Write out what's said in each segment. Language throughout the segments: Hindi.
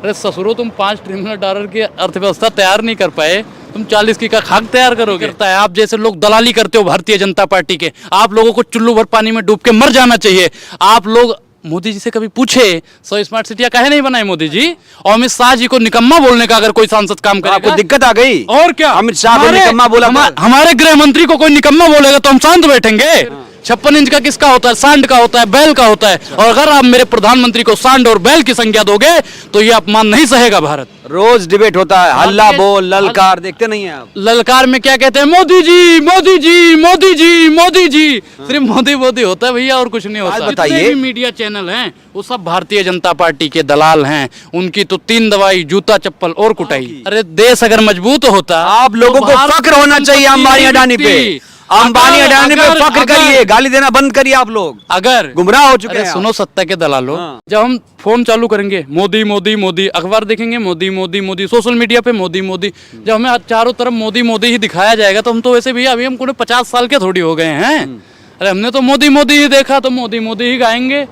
अरे ससुरो, तुम 5 ट्रिलियन डॉलर की अर्थव्यवस्था तैयार नहीं कर पाए, तुम 40 की का खाक तैयार करोगे? करता है, आप जैसे लोग दलाली करते हो भारतीय जनता पार्टी के। आप लोगों को चुल्लू भर पानी में डूब के मर जाना चाहिए। आप लोग मोदी जी से कभी पूछे 100 स्मार्ट सिटियां काहे नहीं बनाई मोदी जी? और अमित शाह जी को निकम्मा बोलने का अगर कोई सांसद काम करेगा, आपको दिक्कत आ गई? और क्या, अमित शाह को निकम्मा बोला? हमारे गृह मंत्री को कोई निकम्मा बोलेगा तो हम शांत बैठेंगे? 56 इंच का किसका होता है? सांड का होता है, बैल का होता है। और अगर आप मेरे प्रधानमंत्री को सांड और बैल की संज्ञा दोगे तो ये अपमान नहीं सहेगा भारत। रोज डिबेट होता है, हल्ला बोल, ललकार, देखते नहीं है आप? ललकार में क्या कहते हैं? मोदी जी, मोदी जी, मोदी जी, मोदी जी। सिर्फ मोदी मोदी होता है भैया, और कुछ नहीं होता। बताइए, जितने भी मीडिया चैनल हैं वो सब भारतीय जनता पार्टी के दलाल हैं। उनकी तो 3 दवाई, जूता चप्पल और कुटाई। अरे देश अगर मजबूत होता, आप लोगों को फक्र होना चाहिए अंबानी अडानी पे। अंबानी अडानी पे फक्र करिए, गाली देना बंद करिए। आप लोग अगर गुमराह हो चुके हैं। सुनो सत्ता के दलालों, जब हम फोन चालू करेंगे मोदी मोदी मोदी, अखबार देखेंगे मोदी मोदी मोदी, सोशल मीडिया पे मोदी मोदी, जब हमें चारों तरफ मोदी मोदी ही दिखाया जाएगा तो हम तो वैसे भी अभी हम 50 साल के थोड़ी हो गए हैं। अरे हमने तो मोदी मोदी ही देखा तो मोदी मोदी ही गाएंगे।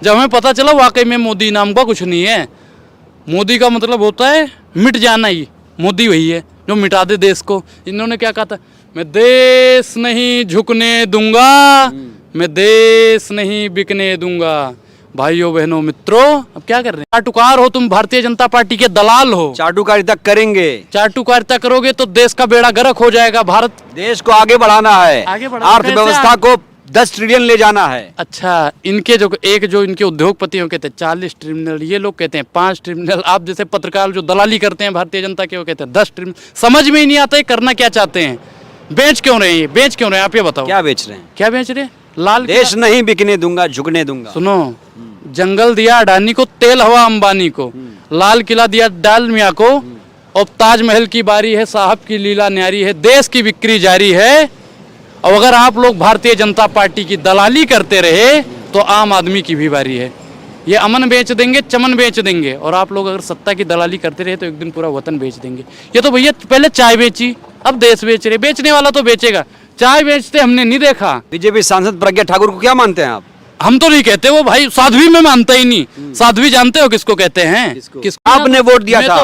जब हमें पता चला वाकई में मोदी नाम का कुछ नहीं है, मोदी का मतलब होता है मिट जाना ही। मोदी वही है जो मिटा दे देश को। इन्होंने क्या कहा था? मैं देश नहीं झुकने दूंगा, मैं देश नहीं बिकने दूंगा। भाइयों बहनों मित्रों, अब क्या कर रहे हैं? चाटुकार हो तुम, भारतीय जनता पार्टी के दलाल हो। चाटुकारिता करेंगे, चाटुकारिता करोगे तो देश का बेड़ा गर्क हो जाएगा। भारत देश को आगे बढ़ाना है, अर्थव्यवस्था को 10 ट्रिलियन ले जाना है। अच्छा, इनके जो इनके उद्योगपतियों कहते हैं 40 ट्रिलियन, ये लोग कहते हैं 5 ट्रिलियन। आप जैसे पत्रकार जो दलाली करते हैं भारतीय जनता के, वो कहते हैं 10 ट्रिलियन। समझ में ही नहीं आता है करना क्या चाहते हैं। बेच क्यों रहे हैं? बेच क्यों रहे हैं? आप ये बताओ। क्या बेच रहे हैं? क्या बेच रहे हैं? लाल देश नहीं बिकने दूंगा, झुकने दूंगा। सुनो, जंगल दिया अडानी को, तेल हवा अंबानी को, लाल किला दिया डालमिया को, अब ताजमहल की बारी है, साहब की लीला न्यारी है, देश की बिक्री जारी है। और अगर आप लोग भारतीय जनता पार्टी की दलाली करते रहे तो आम आदमी की भी बारी है। ये अमन बेच देंगे, चमन बेच देंगे। और आप लोग अगर सत्ता की दलाली करते रहे तो एक दिन पूरा वतन बेच देंगे। ये तो भैया पहले चाय बेची, अब देश बेच रहे। बेचने वाला तो बेचेगा, चाय बेचते हमने नहीं देखा। बीजेपी सांसद प्रज्ञा ठाकुर को क्या मानते हैं आप? हम तो नहीं कहते, वो भाई साध्वी में मानता ही नहीं। साध्वी जानते हो किसको कहते हैं? किसको? आपने वोट दिया था,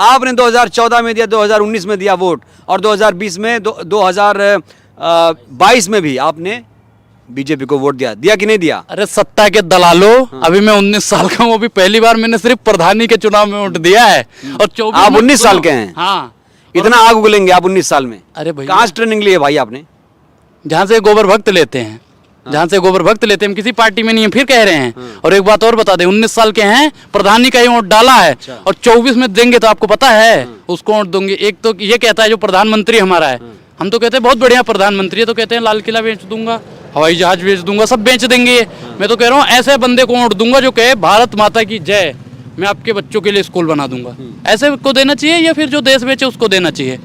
आपने 2014 में दिया, 2019 में दिया वोट, और 2020 में 2022 में भी आपने बीजेपी को वोट दिया कि नहीं दिया? अरे सत्ता के दलालों, अभी मैं 19 साल का हूँ। अभी पहली बार मैंने सिर्फ प्रधानी के चुनाव में वोट दिया है। और 24 आप 19 साल के हैं? हाँ। इतना आग उगलेंगे आप 19 साल में? अरे भाई, कहाँ से ट्रेनिंग ली है भाई आपने? जहाँ से गोबर भक्त लेते हैं, जहाँ से गोबर भक्त लेते हैं। हम किसी पार्टी में नहीं है, फिर कह रहे हैं। और एक बात और बता दें, 19 साल के हैं, प्रधानी का ही वोट डाला है। और 24 में देंगे तो आपको पता है उसको वोट दूंगी। एक तो ये कहता है जो प्रधानमंत्री हमारा है, हम तो कहते हैं बहुत बढ़िया प्रधानमंत्री है, तो कहते हैं लाल किला बेच दूंगा, हवाई जहाज बेच दूंगा, सब बेच देंगे। मैं तो कह रहा हूँ ऐसे बंदे को वोट दूंगा जो कहे भारत माता की जय, मैं आपके बच्चों के लिए स्कूल बना दूंगा। ऐसे को देना चाहिए, या फिर जो देश बेचे उसको देना चाहिए?